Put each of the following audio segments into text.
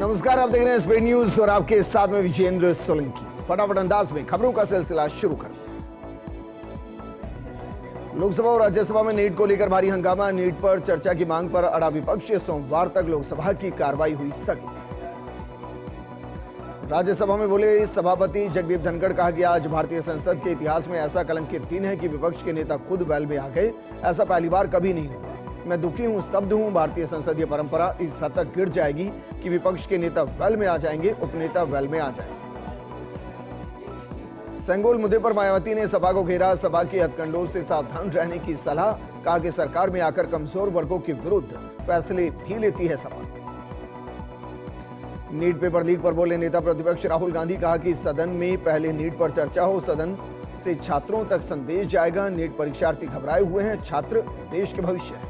नमस्कार, आप देख रहे हैं स्पीड न्यूज और आपके साथ में विजेंद्र सोलंकी। फटाफट अंदाज में खबरों का सिलसिला शुरू कर। लोकसभा और राज्यसभा में नीट को लेकर भारी हंगामा। नीट पर चर्चा की मांग पर अड़ा विपक्ष। सोमवार तक लोकसभा की कार्रवाई हुई स्थगित। राज्यसभा में बोले सभापति जगदीप धनखड़, कहा कि आज भारतीय संसद के इतिहास में ऐसा कलंकित दिन है कि विपक्ष के नेता खुद वेल में आ गए। ऐसा पहली बार कभी नहीं हुआ। मैं दुखी हूं, स्तब्ध हूं। भारतीय संसदीय परंपरा इस हद तक गिर जाएगी कि विपक्ष के नेता वेल में आ जाएंगे, उपनेता वेल में आ जाएंगे। सेंगोल मुद्दे पर मायावती ने सभा को घेरा। सभा के हथकंडों से सावधान रहने की सलाह। कहा कि सरकार में आकर कमजोर वर्गों के विरुद्ध फैसले भी लेती है सभा। नीट पेपर लीक पर बोले नेता प्रतिपक्ष राहुल गांधी। कहा कि सदन में पहले नीट पर चर्चा हो, सदन से छात्रों तक संदेश जाएगा। नीट परीक्षार्थी घबराए हुए हैं, छात्र देश के भविष्य है।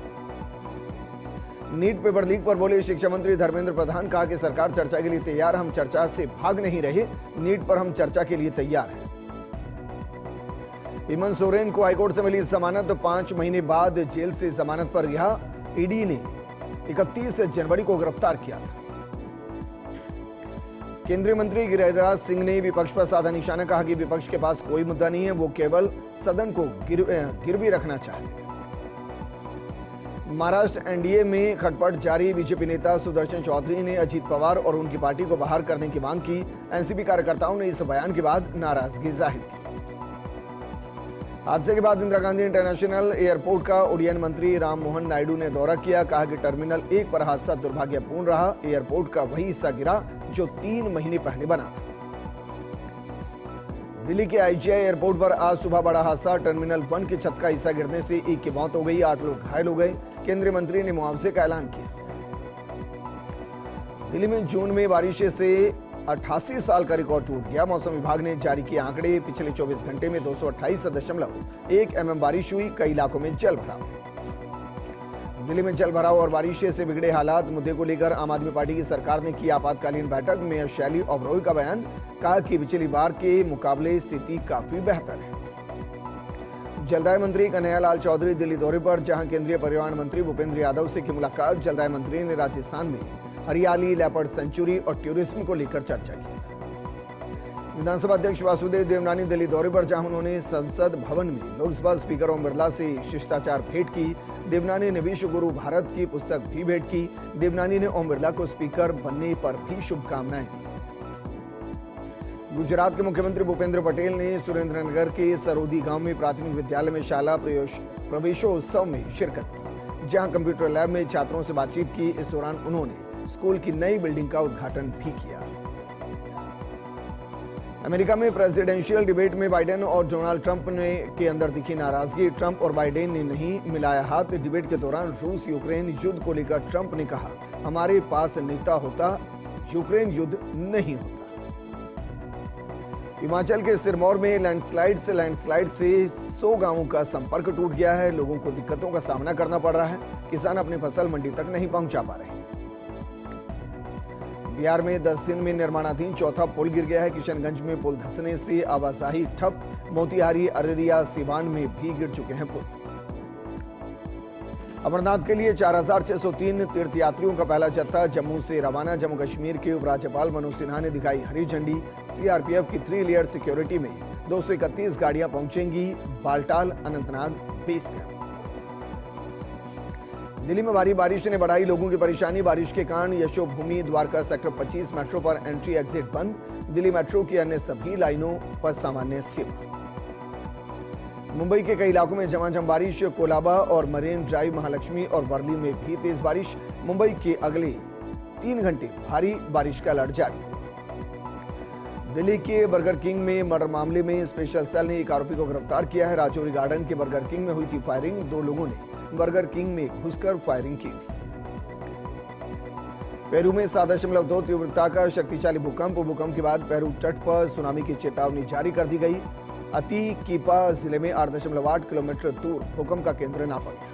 नीट पेपर लीक पर बोले शिक्षा मंत्री धर्मेंद्र प्रधान। कहा कि सरकार चर्चा के लिए तैयार, हम चर्चा से भाग नहीं रहे। नीट पर हम चर्चा के लिए तैयार हैं। हेमंत सोरेन को हाईकोर्ट से मिली जमानत। 5 महीने बाद जेल से जमानत पर रिहा। ईडी ने 31 जनवरी को गिरफ्तार किया था। केंद्रीय मंत्री गिरिराज सिंह ने विपक्ष पर साधा निशाना। कहा कि विपक्ष के पास कोई मुद्दा नहीं है, वो केवल सदन को गिरवी रखना चाहते हैं। महाराष्ट्र एनडीए में खटपट जारी। बीजेपी नेता सुदर्शन चौधरी ने अजीत पवार और उनकी पार्टी को बाहर करने की मांग की। एनसीपी कार्यकर्ताओं ने इस बयान के बाद नाराजगी जाहिर की। हादसे के बाद इंदिरा गांधी इंटरनेशनल एयरपोर्ट का उड्डयन मंत्री राम मोहन नायडू ने दौरा किया। कहा कि टर्मिनल 1 पर हादसा दुर्भाग्यपूर्ण रहा। एयरपोर्ट का वही हिस्सा गिरा जो 3 महीने पहले बना था। दिल्ली के आईजीआई एयरपोर्ट पर आज सुबह बड़ा हादसा। टर्मिनल 1 की छत का हिस्सा गिरने से एक की मौत हो गई, 8 लोग घायल हो गए। केंद्रीय मंत्री ने मुआवजे का ऐलान किया। दिल्ली में जून में बारिश से 88 साल का रिकॉर्ड टूट गया। मौसम विभाग ने जारी किए आंकड़े। पिछले 24 घंटे में 228.1 mm बारिश हुई। कई इलाकों में जल भराव। दिल्ली में जल भराव और बारिश से बिगड़े हालात मुद्दे को लेकर आम आदमी पार्टी की सरकार ने की आपातकालीन बैठक। मेयर शैली ओबरॉय का बयान। कहा कि पिछली बार के मुकाबले स्थिति काफी बेहतर है। जलदाय मंत्री कन्हैयालाल चौधरी दिल्ली दौरे पर, जहां केंद्रीय परिवहन मंत्री भूपेंद्र यादव से की मुलाकात। जलदाय मंत्री ने राजस्थान में हरियाली, लेपर्ड सेंचुरी और टूरिज्म को लेकर चर्चा की। विधानसभा अध्यक्ष वासुदेव देवनानी दिल्ली दौरे पर, जहां उन्होंने संसद भवन में लोकसभा स्पीकर ओम बिरला से शिष्टाचार भेंट की। देवनानी ने विश्व गुरु भारत की पुस्तक भी भेंट की। देवनानी ने ओम बिरला को स्पीकर बनने पर भी शुभकामनाएं दी। गुजरात के मुख्यमंत्री भूपेंद्र पटेल ने सुरेंद्रनगर के सरोदी गांव में प्राथमिक विद्यालय में शाला प्रवेशोत्सव में शिरकत की, जहां कंप्यूटर लैब में छात्रों से बातचीत की। इस दौरान उन्होंने स्कूल की नई बिल्डिंग का उद्घाटन भी किया। अमेरिका में प्रेसिडेंशियल डिबेट में बाइडेन और डोनाल्ड ट्रंप के अंदर दिखी नाराजगी। ट्रंप और बाइडेन ने नहीं मिलाया हाथ। डिबेट के दौरान रूस यूक्रेन युद्ध को लेकर ट्रंप ने कहा, हमारे पास नेता होता, यूक्रेन युद्ध नहीं होता। हिमाचल के सिरमौर में लैंडस्लाइड से 100 गांवों का संपर्क टूट गया है। लोगों को दिक्कतों का सामना करना पड़ रहा है। किसान अपनी फसल मंडी तक नहीं पहुंचा पा रहे। बिहार में 10 दिन में निर्माणाधीन चौथा पुल गिर गया है। किशनगंज में पुल धंसने से आवाजाही ठप। मोतिहारी, अररिया, सिवान में भी गिर चुके हैं पुल। अमरनाथ के लिए 4603 तीर्थयात्रियों का पहला जत्था जम्मू से रवाना। जम्मू कश्मीर के उपराज्यपाल मनोज सिन्हा ने दिखाई हरी झंडी। सीआरपीएफ की 3 लेयर सिक्योरिटी में 231 गाड़ियां पहुंचेंगी बालटाल अनंतनाग बेस कैंप। दिल्ली में भारी बारिश ने बढ़ाई लोगों की परेशानी। बारिश के कारण यशोभूमि द्वारका सेक्टर 25 मेट्रो पर एंट्री एग्जिट बंद। दिल्ली मेट्रो की अन्य सभी लाइनों पर सामान्य सेवा। मुंबई के कई इलाकों में झमाझम बारिश। कोलाबा और मरीन ड्राइव, महालक्ष्मी और वर्ली में भी तेज बारिश। मुंबई के अगले 3 घंटे भारी बारिश का अलर्ट जारी। दिल्ली के बर्गर किंग में मर्डर मामले में स्पेशल सेल ने एक आरोपी को गिरफ्तार किया है। राजौरी गार्डन के बर्गर किंग में हुई थी फायरिंग। 2 लोगों ने बर्गर किंग में घुसकर फायरिंग की थी। पेरू में 7.2 तीव्रता का शक्तिशाली भूकंप के बाद पेरू तट पर सुनामी की चेतावनी जारी कर दी गई। अतिकीपा जिले में 8.8 किलोमीटर दूर भूकंप का केंद्र नापा गया।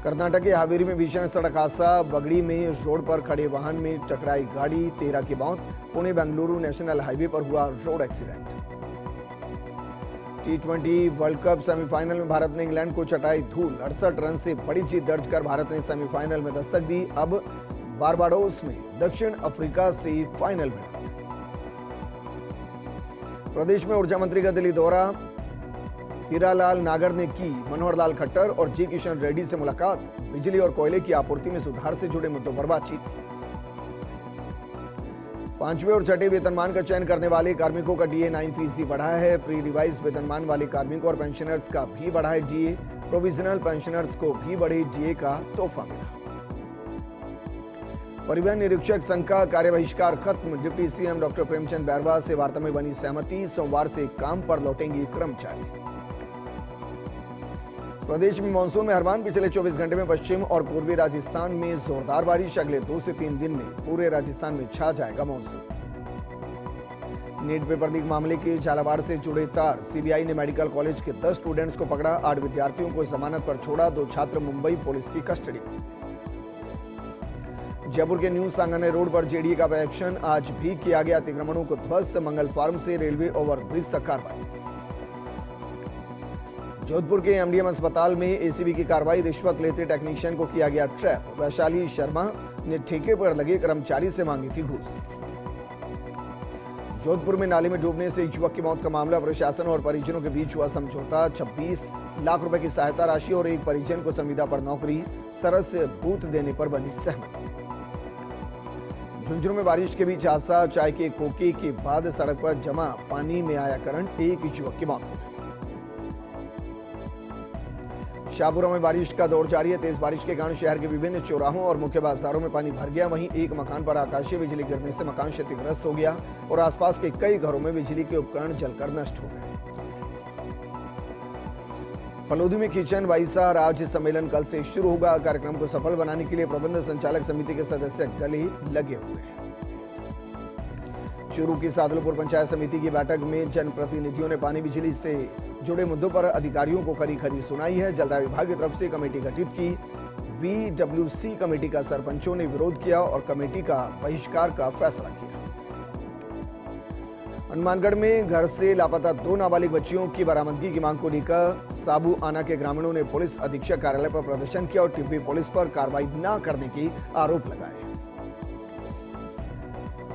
कर्नाटक के हावेरी में भीषण सड़क हादसा। बगड़ी में रोड पर खड़े वाहन में टकराई गाड़ी, 13 की मौत। पुणे बेंगलुरु नेशनल हाईवे पर हुआ road accident. T20 world cup semifinal में भारत ने इंग्लैंड को चटाई धूल। 68 रन से बड़ी जीत दर्ज कर भारत ने सेमीफाइनल में दस्तक दी। अब बारबाडोस में दक्षिण अफ्रीका से फाइनल में। प्रदेश में ऊर्जा मंत्री का दिल्ली दौरा, हीरालाल नागर ने की मनोहर लाल खट्टर और जी किशन रेड्डी से मुलाकात, बिजली और कोयले की आपूर्ति में सुधार से जुड़े मुद्दों पर बातचीत। 5वें और छठे वेतनमान का चयन करने वाले कार्मिकों का डीए 9% बढ़ा है। प्री रिवाइज वेतनमान वाले कार्मिकों और पेंशनर्स का भी बढ़ा है डीए। प्रोविजनल पेंशनर्स को भी बढ़े डीए का तोहफा मिला। परिवहन निरीक्षक संघ का कार्य बहिष्कार खत्म, deputy CM doctor Premchand Bairwa से वार्ता में बनी सहमति, सोमवार से काम पर लौटेंगे कर्मचारी। प्रदेश में मानसून में हरमान, पिछले 24 घंटे में पश्चिम और पूर्वी राजस्थान में जोरदार बारिश, अगले 2 से 3 दिन में पूरे राजस्थान में छा जाएगा मानसून। नीट पेपर लीक मामले के झालावाड़ से जुड़े तार, सीबीआई ने मेडिकल कॉलेज के 10 स्टूडेंट्स को पकड़ा, 8 विद्यार्थियों को जमानत पर छोड़ा, 2 छात्र मुंबई पुलिस की कस्टडी में। जयपुर के न्यू सांगानेर रोड पर जेडीए का एक्शन, आज भी किया गया अतिक्रमणों को ध्वस्त, मंगल फार्म से रेलवे ओवरब्रिज तक कार्रवाई। जोधपुर के एमडीएम अस्पताल में एसीबी की कार्रवाई, रिश्वत लेते टेक्नीशियन को किया गया ट्रैप, वैशाली शर्मा ने ठेके पर लगे कर्मचारी से मांगी थी घूस। जोधपुर में नाले में डूबने से एक युवक की मौत का मामला, प्रशासन और परिजनों के बीच हुआ समझौता, 26 लाख रुपए की सहायता राशि और एक परिजन को संविदा पर नौकरी, सरस बूथ देने पर बनी सहमति। झुंझुनू में बारिश के बीच हादसा, चाय के कोके के बाद सड़क पर जमा पानी में आया करंट, एक युवक की मौत हो गई। शाहपुरा में बारिश का दौर जारी है, तेज बारिश के कारण शहर के विभिन्न चौराहों और मुख्य बाजारों में पानी भर गया। वहीं एक मकान पर आकाशीय बिजली गिरने से मकान क्षतिग्रस्त हो गया और आसपास के कई घरों में बिजली के उपकरण जलकर नष्ट हो गए। फलोदी में किचन वाइसा राज्य सम्मेलन कल से शुरू होगा, कार्यक्रम को सफल बनाने के लिए प्रबंध संचालक समिति के सदस्य गले लगे हुए हैं। चूरू की सादुलपुर पंचायत समिति की बैठक में जनप्रतिनिधियों ने पानी बिजली से जुड़े मुद्दों पर अधिकारियों को खरी खरी सुनाई है। जलदाय विभाग की तरफ से कमेटी गठित की, बीडब्ल्यूसी कमेटी का सरपंचों ने विरोध किया और कमेटी का बहिष्कार का फैसला किया। हनुमानगढ़ में घर से लापता 2 नाबालिग बच्चियों की बरामदगी की मांग को लेकर साबू आना के ग्रामीणों ने पुलिस अधीक्षक कार्यालय पर प्रदर्शन किया और टिब्बी पुलिस पर कार्रवाई न करने के आरोप लगाए।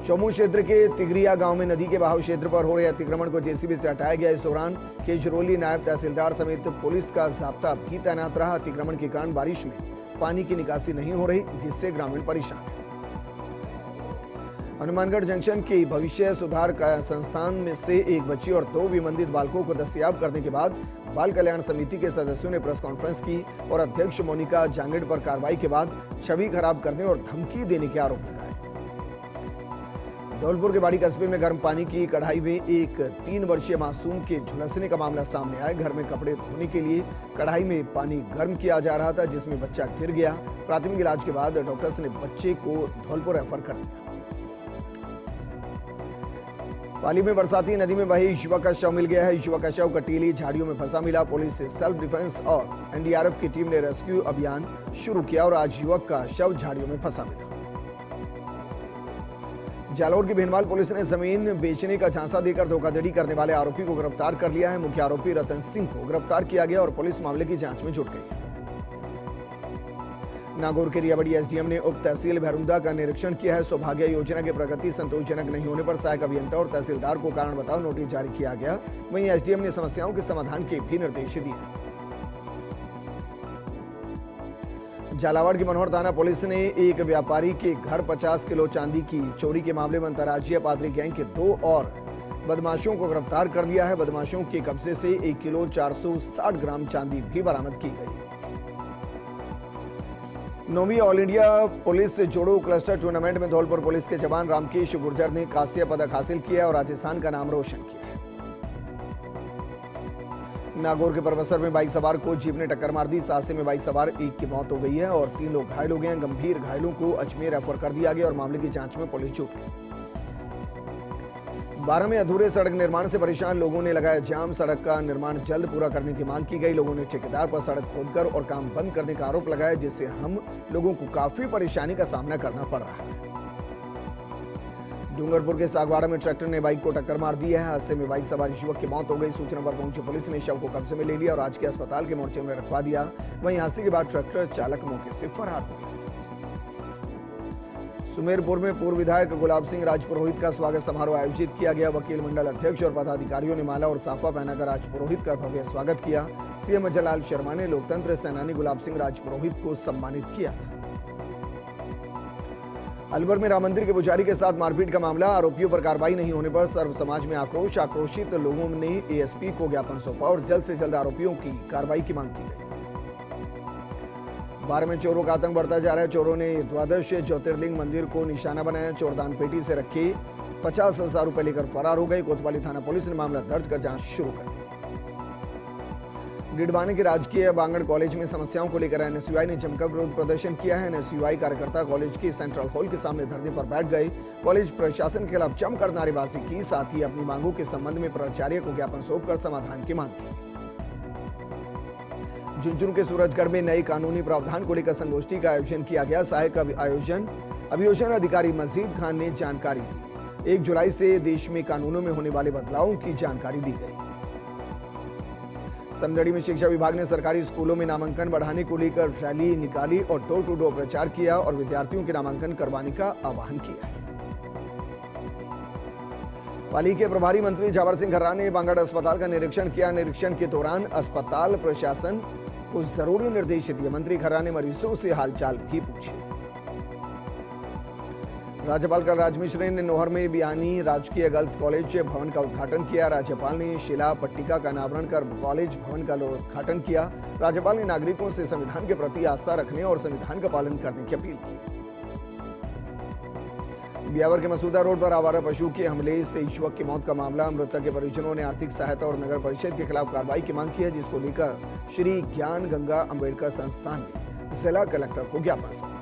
चौमू क्षेत्र के तिगरिया गांव में नदी के बहाव क्षेत्र पर हो रहे अतिक्रमण को जेसीबी से हटाया गया। इस दौरान केजरोली नायब तहसीलदार समेत पुलिस का जाब्ता भी तैनात रहा। अतिक्रमण के कारण बारिश में पानी की निकासी नहीं हो रही, जिससे ग्रामीण परेशान है। हनुमानगढ़ जंक्शन के भविष्य सुधार संस्थान में से एक बच्ची और 2 विमंदित बालकों को दस्तयाब करने के बाद बाल कल्याण समिति के सदस्यों ने प्रेस कॉन्फ्रेंस की और अध्यक्ष मोनिका जांगड़ पर कार्रवाई के बाद छवि खराब करने और धमकी देने के आरोप लगाए। धौलपुर के बाड़ी कस्बे में गर्म पानी की कढ़ाई में एक 3 वर्षीय मासूम के झुलसने का मामला सामने आया। घर में कपड़े धोने के लिए कढ़ाई में पानी गर्म किया जा रहा था, जिसमें बच्चा गिर गया। प्राथमिक इलाज के बाद डॉक्टर्स ने बच्चे को धौलपुर रेफर कर दिया। पाली में बरसाती नदी में बहे युवक का शव मिल गया है। युवक का शव कटीली झाड़ियों में फंसा मिला। पुलिस से सेल्फ डिफेंस और एनडीआरएफ की टीम ने रेस्क्यू अभियान शुरू किया और आज युवक का शव झाड़ियों में फंसा मिला। जालौर की भेनवाल पुलिस ने जमीन बेचने का झांसा देकर धोखाधड़ी करने वाले आरोपी को गिरफ्तार कर लिया है। मुख्य आरोपी रतन सिंह को गिरफ्तार किया गया और पुलिस मामले की जांच में जुट गई। नागौर के रियाबड़ी एसडीएम ने उप तहसील भैरुंदा का निरीक्षण किया है। सौभाग्य योजना की प्रगति संतोषजनक नहीं होने पर सहायक अभियंता और तहसीलदार को कारण बताओ नोटिस जारी किया गया। वहीं एसडीएम ने समस्याओं के समाधान के भी निर्देश दिए। झालावाड़ की मनोहर थाना पुलिस ने एक व्यापारी के घर 50 किलो चांदी की चोरी के मामले में अंतर्राज्यीय पादरी गैंग के 2 और बदमाशों को गिरफ्तार कर लिया है। बदमाशों के कब्जे से 1 किलो 460 ग्राम चांदी भी बरामद की गई। 9वीं ऑल इंडिया पुलिस जोड़ो क्लस्टर टूर्नामेंट में धौलपुर पुलिस के जवान रामकेश गुर्जर ने कांस्य पदक हासिल किया और राजस्थान का नाम रोशन किया। नागौर के परबसर में बाइक सवार को जीप ने टक्कर मार दी। इस हादसे में बाइक सवार एक की मौत हो गई है और 3 लोग घायल हो गए हैं। गंभीर घायलों को अजमेर रेफर कर दिया गया और मामले की जांच में पुलिस जुट गई। 12 में अधूरे सड़क निर्माण से परेशान लोगों ने लगाया जाम। सड़क का निर्माण जल्द पूरा करने की मांग की गई। लोगों ने ठेकेदार पर सड़क खोदकर और काम बंद करने का आरोप लगाया, जिससे हम लोगों को काफी परेशानी का सामना करना पड़ रहा है। डूंगरपुर के सागवाड़ा में ट्रैक्टर ने बाइक को टक्कर मार दी है। हादसे में बाइक सवार युवक की मौत हो गई। सूचना पर पहुंची पुलिस ने शव को कब्जे में ले लिया और आज के अस्पताल के मोर्चे में रखवा दिया। वहीं हादसे के बाद ट्रैक्टर चालक मौके से फरार हो गया। सुमेरपुर में पूर्व विधायक गुलाब सिंह राजपुरोहित का स्वागत समारोह आयोजित किया गया। वकील मंडल अध्यक्ष और पदाधिकारियों ने माला और साफा पहनाकर राजपुरोहित का भव्य स्वागत किया। सीएम जलाल शर्मा ने लोकतंत्र सेनानी गुलाब सिंह राजपुरोहित को सम्मानित किया। अलवर में राम मंदिर के पुजारी के साथ मारपीट का मामला, आरोपियों पर कार्रवाई नहीं होने पर सर्व समाज में आक्रोश। आक्रोशित लोगों ने एएसपी को ज्ञापन सौंपा और जल्द से जल्द आरोपियों की कार्रवाई की मांग की गई। बार में चोरों का आतंक बढ़ता जा रहा है। चोरों ने द्वादश ज्योतिर्लिंग मंदिर को निशाना बनाया। चोरदान पेटी से रखे 50,000 रुपए लेकर फरार हो गए। कोतवाली थाना पुलिस ने मामला दर्ज कर जांच शुरू कर दी। गिडवाने के राजकीय बांगड़ कॉलेज में समस्याओं को लेकर एनएसयूआई ने जमकर विरोध प्रदर्शन किया है। एनएसयूआई कार्यकर्ता कॉलेज के सेंट्रल हॉल के सामने धरने पर बैठ गए। कॉलेज प्रशासन के खिलाफ जमकर नारेबाजी की, साथ ही अपनी मांगों के संबंध में प्राचार्य को ज्ञापन सौंपकर समाधान की मांग की। झुंझुनू के सूरजगढ़ में नए कानूनी प्रावधान को लेकर संगोष्ठी का आयोजन किया गया। सहायक अभियोजन अधिकारी मजीद खान ने जानकारी दी। 1 जुलाई से देश में कानूनों में होने वाले बदलावों की जानकारी दी गई। समदड़ी में शिक्षा विभाग ने सरकारी स्कूलों में नामांकन बढ़ाने को लेकर रैली निकाली और डोर टू डोर प्रचार किया और विद्यार्थियों के नामांकन करवाने का आह्वान किया। पाली के प्रभारी मंत्री जावर सिंह खर्रा ने बांगड़ अस्पताल का निरीक्षण किया। निरीक्षण के दौरान अस्पताल प्रशासन को जरूरी निर्देश दिए। मंत्री खर्रा ने मरीजों से हालचाल भी पूछे। राज्यपाल कलराज मिश्र ने नोहर में बियानी राजकीय गर्ल्स कॉलेज भवन का उद्घाटन किया। राज्यपाल ने शिला पट्टिका का अनावरण कर कॉलेज भवन का उद्घाटन किया। राज्यपाल ने नागरिकों से संविधान के प्रति आस्था रखने और संविधान का पालन करने की अपील की। ब्यावर के मसूदा रोड पर आवारा पशु के हमले से युवक की मौत का मामला, मृतक के परिजनों ने आर्थिक सहायता और नगर परिषद के खिलाफ कार्रवाई की मांग की है, जिसको लेकर श्री ज्ञान गंगा अंबेडकर संस्थान ने जिला कलेक्टर को ज्ञापन सौंपा।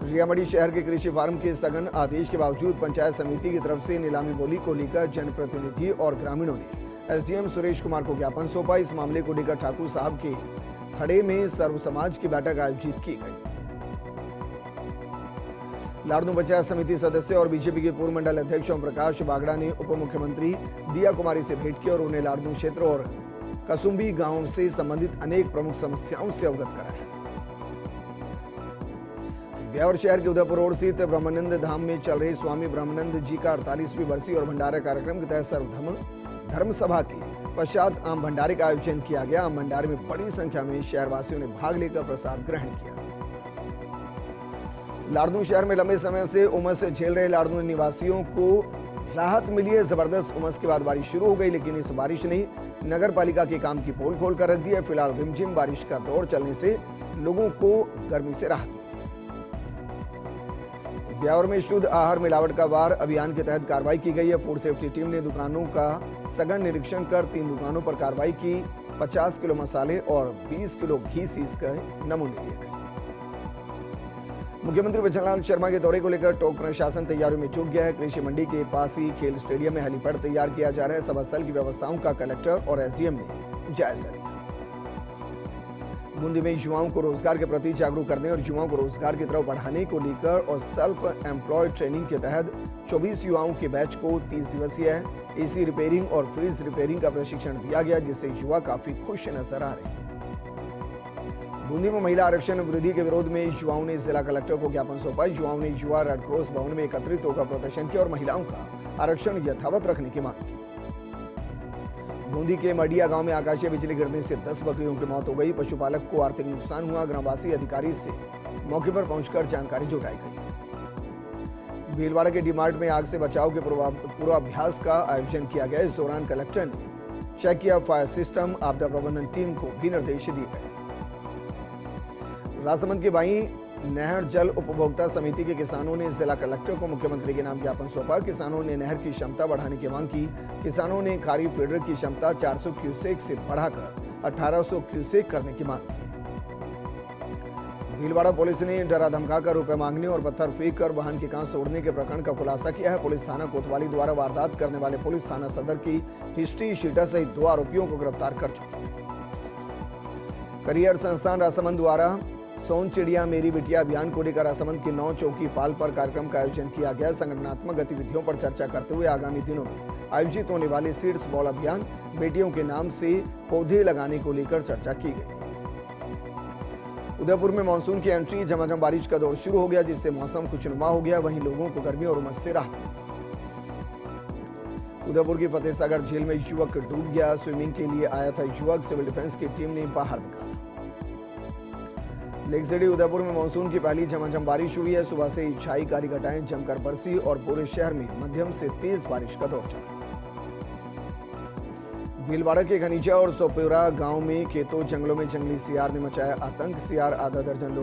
रियामड़ी शहर के कृषि फार्म के सघन आदेश के बावजूद पंचायत समिति की तरफ से नीलामी बोली को लेकर जनप्रतिनिधि और ग्रामीणों ने एसडीएम सुरेश कुमार को ज्ञापन सौंपा। इस मामले को लेकर ठाकुर साहब के खड़े में सर्व समाज की बैठक आयोजित की गई। लाड़नू पंचायत समिति सदस्य और बीजेपी के पूर्व मंडल अध्यक्ष ओम प्रकाश बागड़ा ने उप मुख्यमंत्री दिया कुमारी से भेंट की और उन्हें लाड़नू क्षेत्र और कसुम्बी गांव से संबंधित अनेक प्रमुख समस्याओं से अवगत कराया। ब्यावर शहर के उदयपुर रोड स्थित ब्रह्मानंद धाम में चल रहे स्वामी ब्रह्मानंद जी का 48वीं बरसी और भंडारा कार्यक्रम के तहत धर्म सभा के पश्चात आम भंडारे का आयोजन किया गया। आम भंडारे में बड़ी संख्या में शहरवासियों ने भाग लेकर प्रसाद ग्रहण किया। लाड़नू शहर में लंबे समय से उमस झेल रहे लाड़नू निवासियों को राहत मिली है। जबरदस्त उमस के बाद बारिश शुरू हो गई, लेकिन इस बारिश ने नगर पालिका के काम की पोल खोल कर रख दी है। फिलहाल रिमझिम बारिश का दौर चलने से लोगों को गर्मी से राहत मिली। ब्यावर में शुद्ध आहार मिलावट का वार अभियान के तहत कार्रवाई की गई है। फूड सेफ्टी टीम ने दुकानों का सघन निरीक्षण कर 3 दुकानों पर कार्रवाई की। 50 किलो मसाले और 20 किलो घी सीज कर नमूने लिए गए। मुख्यमंत्री बचनलाल शर्मा के दौरे को लेकर टोंक प्रशासन तैयारियों में जुट गया है। कृषि मंडी के पास ही खेल स्टेडियम में हेलीपैड तैयार किया जा रहा है। सभा स्थल की व्यवस्थाओं का कलेक्टर और एसडीएम ने जायजा लिया। बूंदी में युवाओं को रोजगार के प्रति जागरूक करने और युवाओं को रोजगार की तरफ बढ़ाने को लेकर और सेल्फ एम्प्लॉयड ट्रेनिंग के तहत 24 युवाओं के बैच को 30 दिवसीय एसी रिपेयरिंग और फ्रिज रिपेयरिंग का प्रशिक्षण दिया गया, जिससे युवा काफी खुश नजर आ रहे हैं। बूंदी में महिला आरक्षण वृद्धि के विरोध में युवाओं ने जिला कलेक्टर को ज्ञापन सौंपा। युवाओं ने युवा रेड क्रॉस भवन में एकत्रित होकर प्रदर्शन किया और महिलाओं का आरक्षण यथावत रखने की मांग की। बूंदी के मडिया गांव में आकाशीय बिजली गिरने से 10 बकरियों की मौत हो गई। पशुपालक को आर्थिक नुकसान हुआ। ग्रामवासी अधिकारी से मौके पर पहुंचकर जानकारी जुटाई गई। भीलवाड़ा के डीमार्ट में आग से बचाव के पूर्वाभ्यास का आयोजन किया गया। इस दौरान कलेक्टर ने चेक किया फायर सिस्टम। आपदा प्रबंधन टीम को भी निर्देश दिए गए। राजसमंद के बाई नहर जल उपभोक्ता समिति के किसानों ने जिला कलेक्टर को मुख्यमंत्री के नाम ज्ञापन सौंपा। किसानों ने नहर की क्षमता बढ़ाने की मांग की। किसानों ने खारी फीडर की क्षमता 400 क्यूसेक से बढ़ाकर 1800 क्यूसेक करने की मांग की। भीलवाड़ा पुलिस ने डरा धमकाकर रुपए मांगने और पत्थर फेंक कर वाहन के कांच तोड़ने के प्रकरण का खुलासा किया है। पुलिस थाना कोतवाली द्वारा वारदात करने वाले पुलिस थाना सदर की हिस्ट्री शीटर सहित 2 आरोपियों को गिरफ्तार कर चुकी है। करियर संस्थान राजसमंद द्वारा सोन चिड़िया मेरी बिटिया अभियान को लेकर राजसमंद की 9 चौकी पाल पर कार्यक्रम का आयोजन किया गया। संगठनात्मक गतिविधियों पर चर्चा करते हुए आगामी दिनों में आयोजित होने वाले सीड्स बॉल अभियान, बेटियों के नाम से पौधे लगाने को लेकर चर्चा की गई। उदयपुर में मानसून की एंट्री, झमाझम बारिश का दौर शुरू हो गया, जिससे मौसम खुशनुमा हो गया। वहीं लोगों को गर्मी और उमस से राहत मिली। उदयपुर की फतेहसागर झील में युवक डूब गया। स्विमिंग के लिए आया था युवक, सिविल डिफेंस की टीम ने बाहर निकाला। लेक सिटी उदयपुर में मानसून की पहली झमाझम बारिश हुई है। सुबह से ही छाई काली घटाएं जमकर बरसी और पूरे शहर में मध्यम से तेज बारिश का दौर चला। भीलवाड़ा के खनीजा और सोपेरा गांव में खेतों जंगलों में जंगली सियार ने मचाया आतंक। सियार ने आधा दर्जन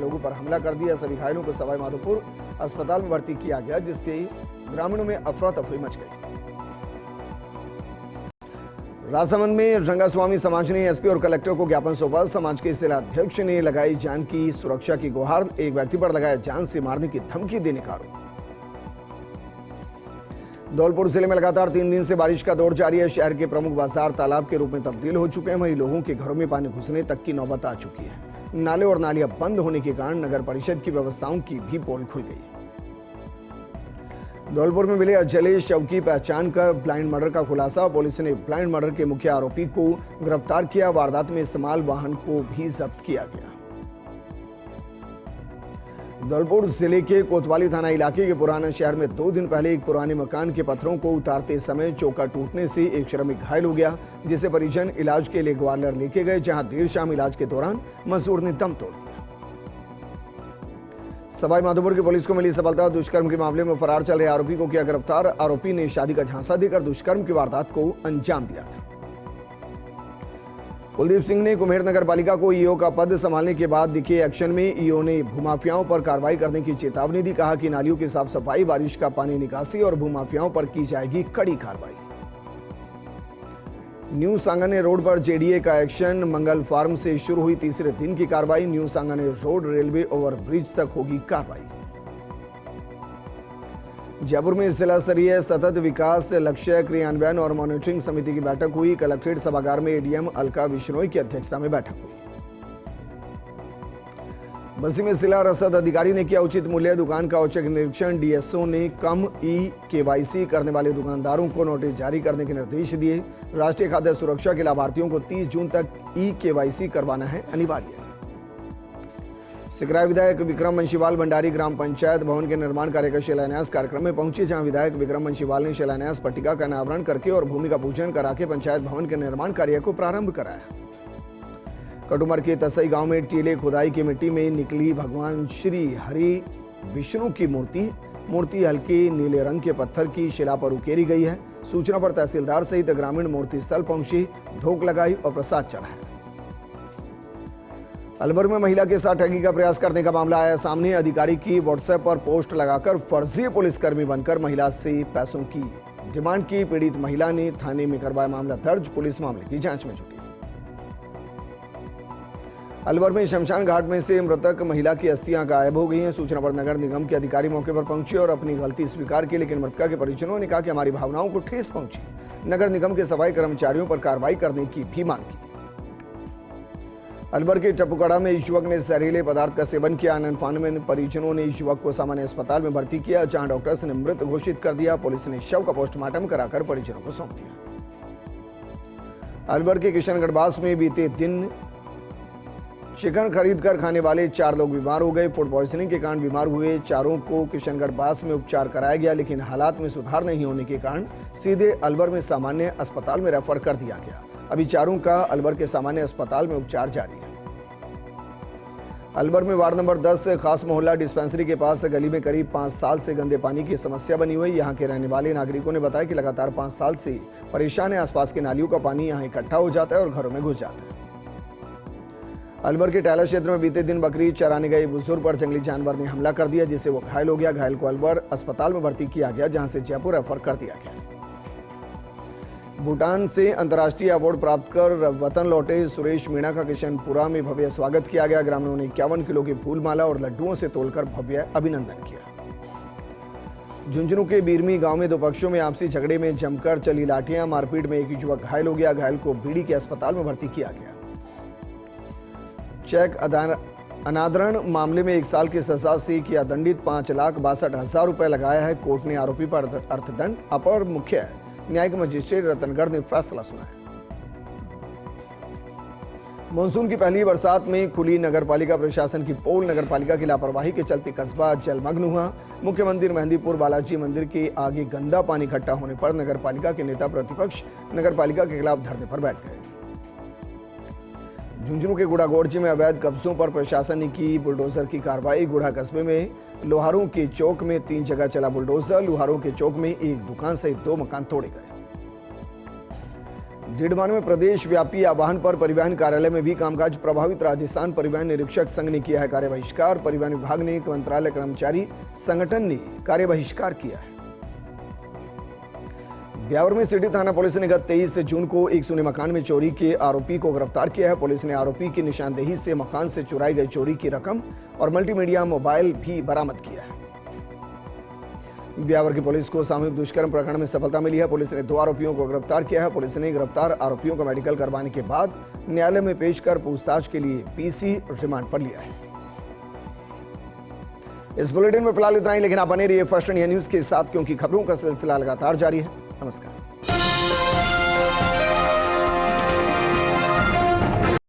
लोगों पर हमला कर दिया। सभी घायलों को सवाई माधोपुर अस्पताल में भर्ती किया गया, जिसके ग्रामीणों में अफरा तफरी मच गई। राजसमंद में रंगास्वामी समाज ने एसपी और कलेक्टर को ज्ञापन सौंपा। समाज के जिला अध्यक्ष ने लगाई जान की सुरक्षा की गुहार। एक व्यक्ति पर लगाया जान से मारने की धमकी देने का आरोप। धौलपुर जिले में लगातार 3 दिन से बारिश का दौर जारी है। शहर के प्रमुख बाजार तालाब के रूप में तब्दील हो चुके हैं। वहीं लोगों के घरों में पानी घुसने तक की नौबत आ चुकी है। नाले और नालियां बंद होने के कारण नगर परिषद की व्यवस्थाओं की भी पोल खुल गई। धौलपुर में मिले अजलेश शव की पहचान कर ब्लाइंड मर्डर का खुलासा। पुलिस ने ब्लाइंड मर्डर के मुख्य आरोपी को गिरफ्तार किया। वारदात में इस्तेमाल वाहन को भी जब्त किया गया। धौलपुर जिले के कोतवाली थाना इलाके के पुराना शहर में 2 दिन पहले एक पुराने मकान के पत्थरों को उतारते समय चौका टूटने से एक श्रमिक घायल हो गया, जिसे परिजन इलाज के लिए ग्वालियर लेके गए, जहां देर शाम इलाज के दौरान मजदूर ने दम तोड़ दिया। सवाई माधोपुर की पुलिस को मिली सफलता। दुष्कर्म के मामले में फरार चल रहे आरोपी को किया गिरफ्तार। आरोपी ने शादी का झांसा देकर दुष्कर्म की वारदात को अंजाम दिया था। कुलदीप सिंह ने कुम्हेर नगर पालिका को ईओ का पद संभालने के बाद दिखे एक्शन में। ईओ ने भूमाफियाओं पर कार्रवाई करने की चेतावनी दी। कहा कि नालियों की साफ सफाई, बारिश का पानी निकासी और भूमाफियाओं पर की जाएगी कड़ी कार्रवाई। न्यू सांगानेर रोड पर जेडीए का एक्शन। मंगल फार्म से शुरू हुई तीसरे दिन की कार्रवाई। New Sanganer road railway overbridge तक होगी कार्रवाई। जयपुर में जिला स्तरीय सतत विकास लक्ष्य क्रियान्वयन और मॉनिटरिंग समिति की बैठक हुई। कलेक्ट्रेट सभागार में एडीएम अलका विश्नोई की अध्यक्षता में बैठक हुई। बस्सी में जिला रसद अधिकारी ने किया उचित मूल्य दुकान का औचक निरीक्षण। डीएसओ ने कम केवाईसी करने वाले दुकानदारों को नोटिस जारी करने के निर्देश दिए। राष्ट्रीय खाद्य सुरक्षा के लाभार्थियों को 30 जून तक केवाईसी करवाना है अनिवार्य। सिकराय विधायक विक्रम बंशीवाल भंडारी ग्राम पंचायत भवन के निर्माण कार्य का शिलान्यास कार्यक्रम में पहुंचे, जहां विधायक विक्रम बंशीवाल ने शिलान्यास पट्टिका का अनावरण करके और भूमि का पूजन करा के पंचायत भवन के निर्माण कार्य को प्रारंभ कराया। कटुमर के तसई गांव में टीले खुदाई की मिट्टी में निकली भगवान श्री हरि विष्णु की मूर्ति हल्के नीले रंग के पत्थर की शिला पर उकेरी गई है। सूचना पर तहसीलदार सहित ग्रामीण मूर्ति स्थल पहुंची, धोक लगाई और प्रसाद चढ़ाया। अलवर में महिला के साथ ठगी का प्रयास करने का मामला आया सामने। अधिकारी की व्हाट्सएप पर पोस्ट लगाकर फर्जी पुलिसकर्मी बनकर महिला से पैसों की डिमांड की। पीड़ित महिला ने थाने में करवाया मामला दर्ज। पुलिस मामले की जांच में जुटी। अलवर में शमशान घाट में से मृतक महिला की अस्थियां गायब हो गई हैं। सूचना पर नगर निगम के अधिकारी मौके पर पहुंचे और अपनी गलती स्वीकार की, लेकिन मृतका के परिजनों ने कहा कि हमारी भावनाओं को ठेस पहुंची। नगर निगम के सफाई कर्मचारियों पर कार्रवाई करने की भी मांग की। अलवर के टपुकड़ा में युवक ने जहरीले पदार्थ का सेवन किया। आनंदफान में परिजनों ने युवक को सामान्य अस्पताल में भर्ती किया, जहां डॉक्टर्स ने मृत घोषित कर दिया। पुलिस ने शव का पोस्टमार्टम कराकर परिजनों को सौंप दिया। अलवर के किशनगढ़ में बीते दिन चिकन खरीदकर खाने वाले 4 लोग बीमार हो गए। फूड पॉइजनिंग के कारण बीमार हुए चारों को किशनगढ़ में उपचार कराया गया, लेकिन हालात में सुधार नहीं होने के कारण सीधे अलवर में सामान्य अस्पताल में रेफर कर दिया गया। अभी चारों का अलवर के सामान्य अस्पताल में उपचार जारी है। अलवर में वार्ड नंबर 10 खास मोहल्ला डिस्पेंसरी के पास गली में करीब 5 साल से गंदे पानी की समस्या बनी हुई। यहाँ के रहने वाले नागरिकों ने बताया कि लगातार 5 साल से परेशान है। आसपास के नालियों का पानी यहाँ इकट्ठा हो जाता है और घरों में घुस जाता है। अलवर के टाला क्षेत्र में बीते दिन बकरी चराने गए बुजुर्ग पर जंगली जानवर ने हमला कर दिया, जिससे वो घायल हो गया। घायल को अलवर अस्पताल में भर्ती किया गया, जहां से जयपुर रेफर कर दिया गया। भूटान से अंतर्राष्ट्रीय अवार्ड प्राप्त कर वतन लौटे सुरेश मीणा का किशनपुरा में भव्य स्वागत किया गया। ग्रामीणों ने 51 किलो की फूलमाला और लड्डुओं से तोलकर भव्य अभिनंदन किया। झुंझुनू के बीरमी गांव में 2 पक्षों में आपसी झगड़े में जमकर चली लाठियां। मारपीट में एक युवक घायल हो गया। घायल को बीड़ी के अस्पताल में भर्ती किया गया। चेक अनादरण मामले में 1 साल की सजा से किया दंडित। 5,62,000 रुपए लगाया है। कोर्ट ने आरोपी पर अर्थदंड। अपर मुख्य न्यायिक मजिस्ट्रेट रतनगढ़ ने फैसला सुनाया। मानसून की पहली बरसात में खुली नगरपालिका प्रशासन की पोल। नगरपालिका की लापरवाही के चलते कस्बा जलमग्न हुआ। मुख्य मंदिर मेहंदीपुर बालाजी मंदिर के आगे गंदा पानी इकट्ठा होने पर नगरपालिका के नेता प्रतिपक्ष नगरपालिका के खिलाफ धरने पर बैठ गए। झुंझुनू के गुड़ागोड़जी में अवैध कब्जों पर प्रशासन ने की बुलडोजर की कार्रवाई। गुड़ा कस्बे में लोहारों के चौक में 3 जगह चला बुलडोजर। लोहारों के चौक में एक दुकान सहित 2 मकान तोड़े गए। डीडवाना में प्रदेश व्यापी आह्वान पर परिवहन कार्यालय में भी कामकाज प्रभावित। राजस्थान परिवहन निरीक्षक संघ ने किया है कार्य बहिष्कार। परिवहन विभाग ने एक मंत्रालय कर्मचारी संगठन ने कार्य बहिष्कार किया है। ब्यावर में सिटी थाना पुलिस ने गत 23 जून को एक सुने मकान में चोरी के आरोपी को गिरफ्तार किया है। पुलिस ने आरोपी की निशानदेही से मकान से चुराई गई चोरी की रकम और मल्टीमीडिया मोबाइल भी बरामद किया है। ब्यावर की पुलिस को सामूहिक दुष्कर्म प्रकरण में सफलता मिली है। पुलिस ने 2 आरोपियों को गिरफ्तार किया है। पुलिस ने गिरफ्तार आरोपियों का मेडिकल करवाने के बाद न्यायालय में पेश कर पूछताछ के लिए पीसी रिमांड पर लिया है। इस बुलेटिन में फिलहाल इतना ही, लेकिन आप बने रहिए फर्स्ट इंडिया न्यूज के साथ, क्योंकि खबरों का सिलसिला लगातार जारी है। नमस्कार।